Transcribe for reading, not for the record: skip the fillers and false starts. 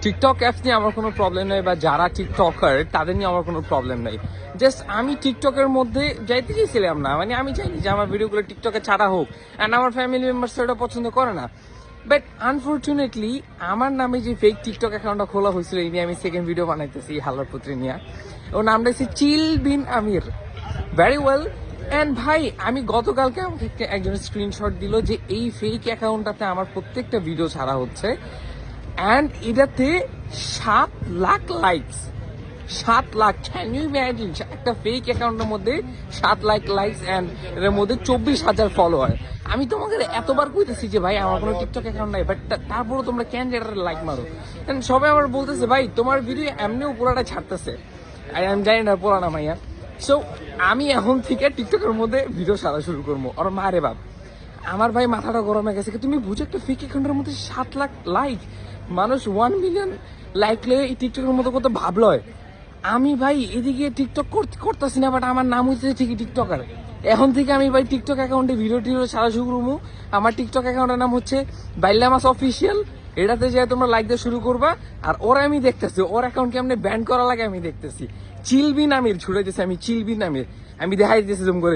TikTok apps নিয়ে আমার কোনো প্রবলেম নেই, বা যারা টিকটকার তাদের নিয়ে আমার কোনো প্রবলেম নেই। জাস্ট আমি টিকটকের মধ্যে যাইতে চাইছিলাম না, মানে আমি চাইনি যে আমার ভিডিওগুলো টিকটকে ছাড়া হোক, অ্যান্ড আমার ফ্যামিলি মেম্বার্স এটা পছন্দ করে না। বাট আনফর্চুনেটলি আমার নামে যে ফেক টিকটক অ্যাকাউন্টটা খোলা হয়েছিল, এই নিয়ে আমি সেকেন্ড ভিডিও বানাইতেছি হালার পুত্রী নিয়ে। ওর নামটা হচ্ছে চিল বিন আমির। Very well. অ্যান্ড ভাই, আমি গতকালকে আমাকে একজন স্ক্রিনশট দিল যে এই ফেক অ্যাকাউন্টটাতে আমার প্রত্যেকটা ভিডিও ছাড়া হচ্ছে, অ্যান্ড এটাতে 7 lakh likes. 7 lakh, can you imagine? একটা ফেক অ্যাকাউন্টের মধ্যে 7 লাখ লাইকস, অ্যান্ড এর মধ্যে 24,000 ফলোয়ার। আমি তোমাকে এতবার কইতেছি যে ভাই আমার কোনো টিকটক অ্যাকাউন্ট নাই, বাট তারপরও তোমরা কেন যেটা লাইক মারো? সবাই আমার বলতেছে ভাই তোমার ভিডিও এমনিও পুরাটা ছাড়তেছে, আমি জানি না পুরানা মাইয়া। সো আমি এখন থেকে টিকটকের মধ্যে ভিডিও ছাড়া শুরু করবো। আর মারে বাপ, আমার ভাই মাথাটা গরম হয়ে গেছে। তুমি বুঝো একটা ফেক অ্যাকাউন্টের মধ্যে 7 লাখ লাইক, মানুষ 1 মিলিয়ন লাইক লেগে এই টিকটকের মতো কত ভাবলয়। আমি ভাই এদিকে টিকটক করতেছি না, বাট আমার নাম হচ্ছে ঠিকই টিকটকার। এখন থেকে আমি ভাই টিকটক অ্যাকাউন্টে ভিডিও টিডিও ছাড়া শুরু করবো। আমার টিকটক অ্যাকাউন্টের নাম হচ্ছে বাইলামাস অফিসিয়াল। এটাতে যে তোমরা লাইক দিয়ে শুরু করবা, আর ওরা আমি দেখতেছি ওর অ্যাকাউন্টকে আমি ব্যান করা লাগে আমি দেখতেছি। চিলবিন আমির ছুড়ে দিয়েছে, আমি চিলবিন আমির, আমি দেখাই দিতেছি তুমি করে।